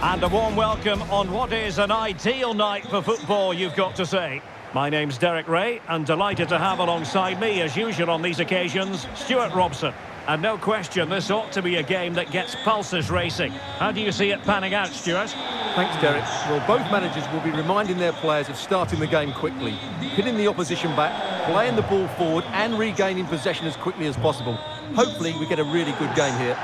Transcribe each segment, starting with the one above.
And a warm welcome on what is an ideal night for football, you've got to say. My name's Derek Ray, and delighted to have alongside me, as usual on these occasions, Stuart Robson. And no question, this ought to be a game that gets pulses racing. How do you see it panning out, Stuart? Thanks, Derek. Well, both managers will be reminding their players of starting the game quickly, hitting the opposition back, playing the ball forward and regaining possession as quickly as possible. Hopefully, we get a really good game here.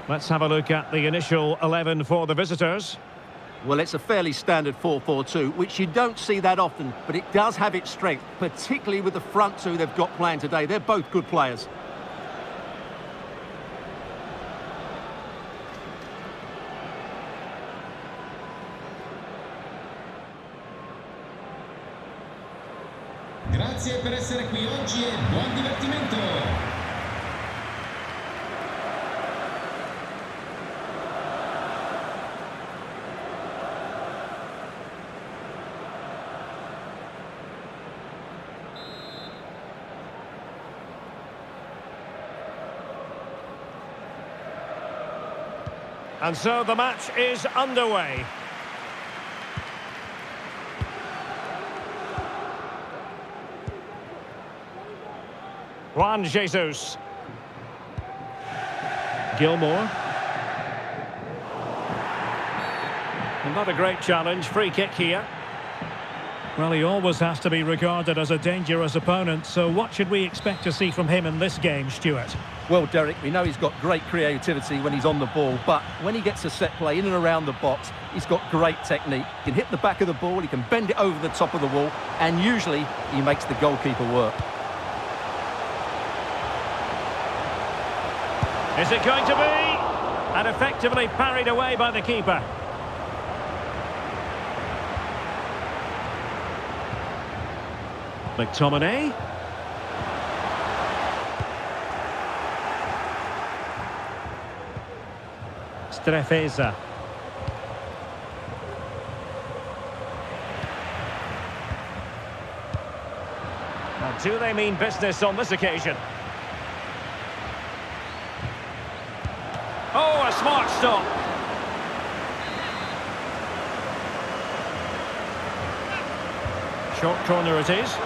Let's have a look at the initial 11 for the visitors. Well, it's a fairly standard 4-4-2, which you don't see that often, but it does have its strength, particularly with the front two they've got playing today. They're both good players. Grazie per essere qui oggi e buon divertimento. And so the match is underway. Juan Jesus. Gilmore. Not a great challenge, free kick here. Well, he always has to be regarded as a dangerous opponent, so what should we expect to see from him in this game, Stuart? Well, Derek, we know he's got great creativity when he's on the ball, but when he gets a set play in and around the box, he's got great technique. He can hit the back of the ball, he can bend it over the top of the wall, and usually he makes the goalkeeper work. Is it going to be? And effectively parried away by the keeper. McTominay. Strefeza. Now, do they mean business on this occasion? Oh, a smart stop. Short corner it is.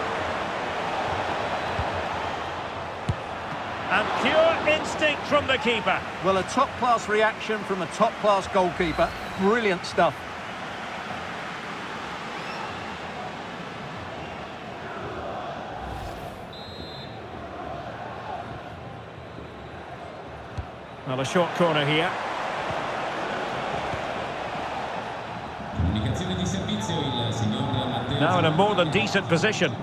And pure instinct from the keeper. Well, a top-class reaction from a top-class goalkeeper. Brilliant stuff. Well, a short corner here. Now in a more than decent position.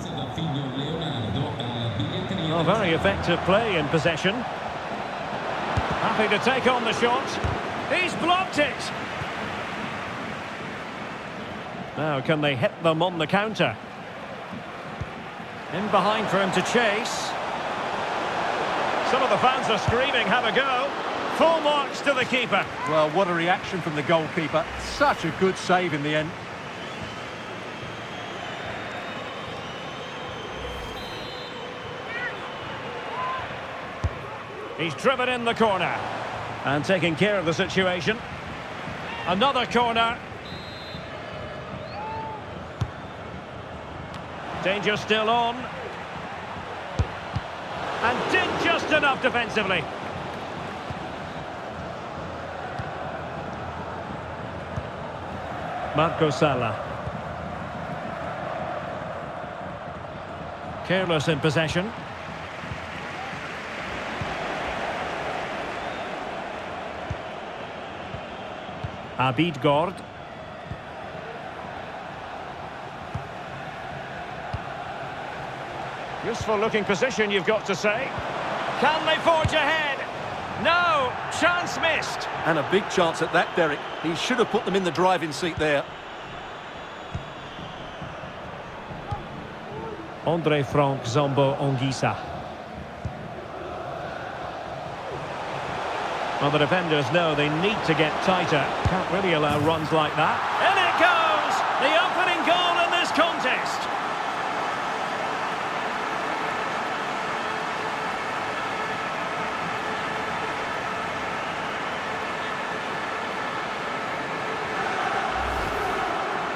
Well, very effective play in possession. Happy to take on the shot. He's blocked it. Now, can they hit them on the counter? In behind for him to chase. Some of the fans are screaming, have a go. Full marks to the keeper. Well, what a reaction from the goalkeeper. Such a good save in the end. He's driven in the corner and taking care of the situation. Another corner. Danger still on. And did just enough defensively. Marco Sala. Careless in possession. Abid Gord. Useful looking position, you've got to say. Can they forge ahead? No, chance missed. And a big chance at that, Derek. He should have put them in the driving seat there. Andre Frank Zombo Ongisa. Well, the defenders know they need to get tighter. Can't really allow runs like that. In it goes! The opening goal in this contest.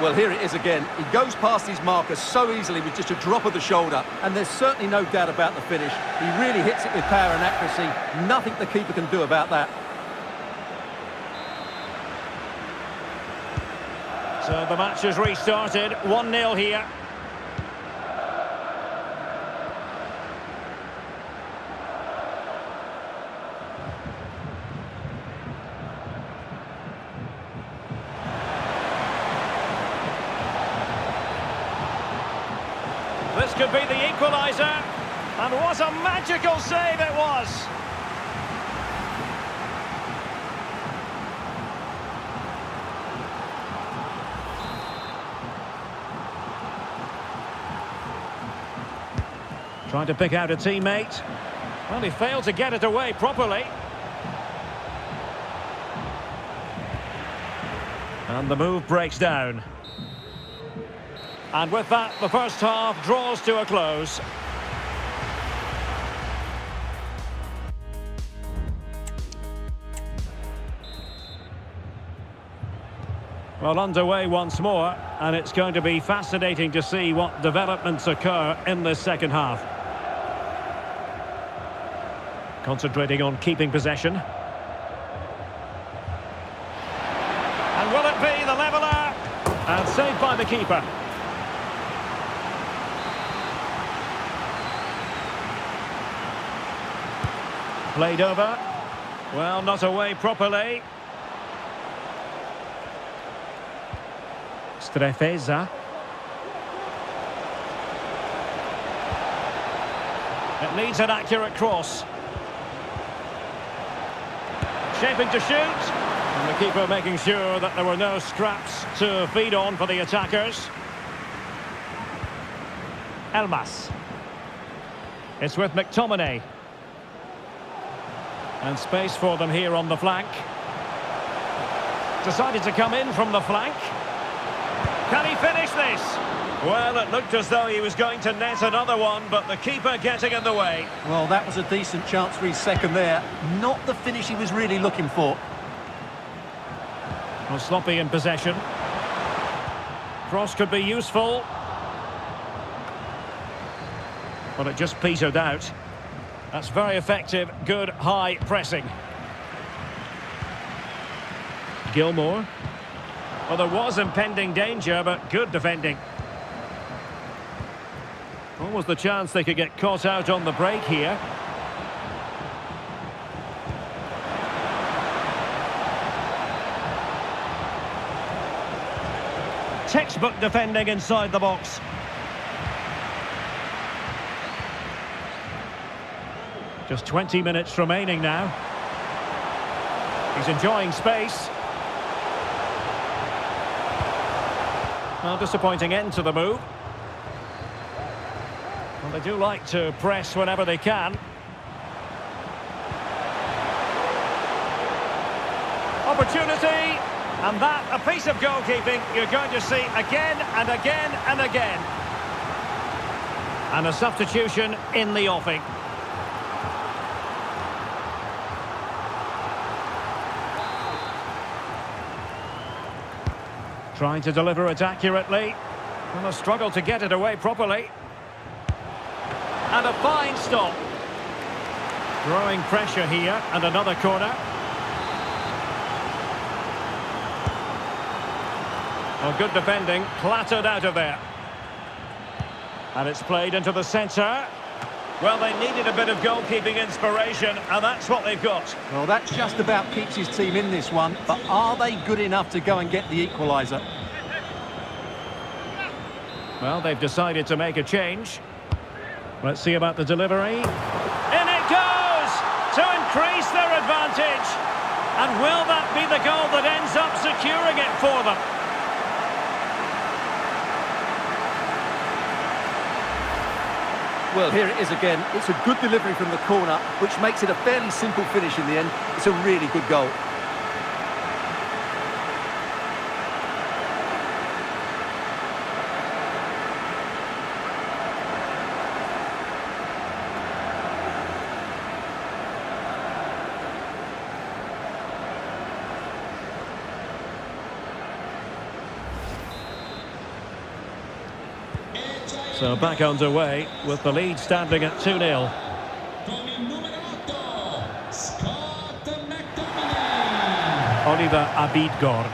Well, here it is again. He goes past his marker so easily with just a drop of the shoulder, and there's certainly no doubt about the finish. He really hits it with power and accuracy. Nothing the keeper can do about that. So the match has restarted. 1-0 here. This could be the equaliser. And what a magical save it was. Trying to pick out a teammate. Well, he failed to get it away properly. And the move breaks down. And with that, the first half draws to a close. Well, underway once more, and it's going to be fascinating to see what developments occur in this second half. Concentrating on keeping possession. And will it be the leveller? And saved by the keeper. Played over. Well, not away properly. Strefeza. It needs an accurate cross. Shaping to shoot. And the keeper making sure that there were no scraps to feed on for the attackers. Elmas. It's with McTominay. And space for them here on the flank. Decided to come in from the flank. Can he finish this? Well, it looked as though he was going to net another one, but the keeper getting in the way. Well, that was a decent chance for his second there. Not the finish he was really looking for. Well, sloppy in possession. Cross could be useful. But it just petered out. That's very effective, good high pressing. Gilmore. Well, there was impending danger, but good defending. What was the chance they could get caught out on the break here? Textbook defending inside the box. Just 20 minutes remaining now. He's enjoying space. Well, disappointing end to the move. Well, they do like to press whenever they can. Opportunity. And that, a piece of goalkeeping you're going to see again and again and again. And a substitution in the offing. Trying to deliver it accurately. And a struggle to get it away properly. And a fine stop. Growing pressure here, and another corner. Well, good defending, clattered out of there. And it's played into the centre. Well, they needed a bit of goalkeeping inspiration, and that's what they've got. Well, that just about keeps his team in this one, but are they good enough to go and get the equaliser? Well, they've decided to make a change. Let's see about the delivery. In it goes to increase their advantage. And will that be the goal that ends up securing it for them? Well, here it is again. It's a good delivery from the corner, which makes it a fairly simple finish in the end. It's a really good goal. So back underway with the lead standing at 2-0. Con il numero 8, Scott McTominay. Oliver Abidgor.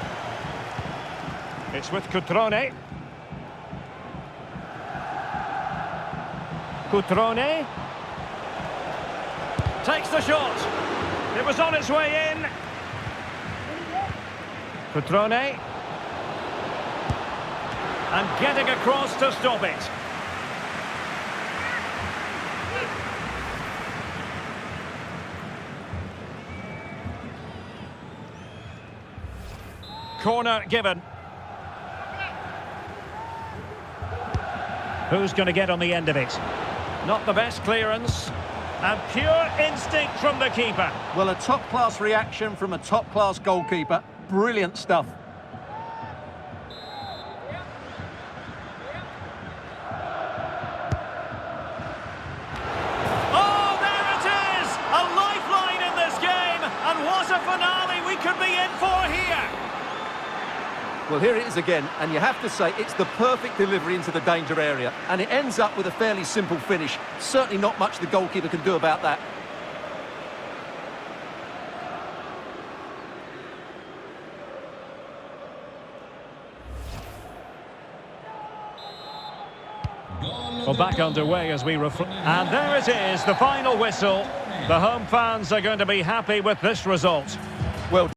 It's with Cutrone. Cutrone. Takes the shot. It was on its way in. Cutrone. And getting across to stop it. Corner given. Who's going to get on the end of it? Not the best clearance. And pure instinct from the keeper. Well, a top-class reaction from a top-class goalkeeper. Brilliant stuff. Oh, there it is! A lifeline in this game. And what a finale we could be in for here. Well, here it is again, and you have to say it's the perfect delivery into the danger area, and it ends up with a fairly simple finish. Certainly not much the goalkeeper can do about that. Well, back underway as we reflect. And there it is, the final whistle. The home fans are going to be happy with this result. Well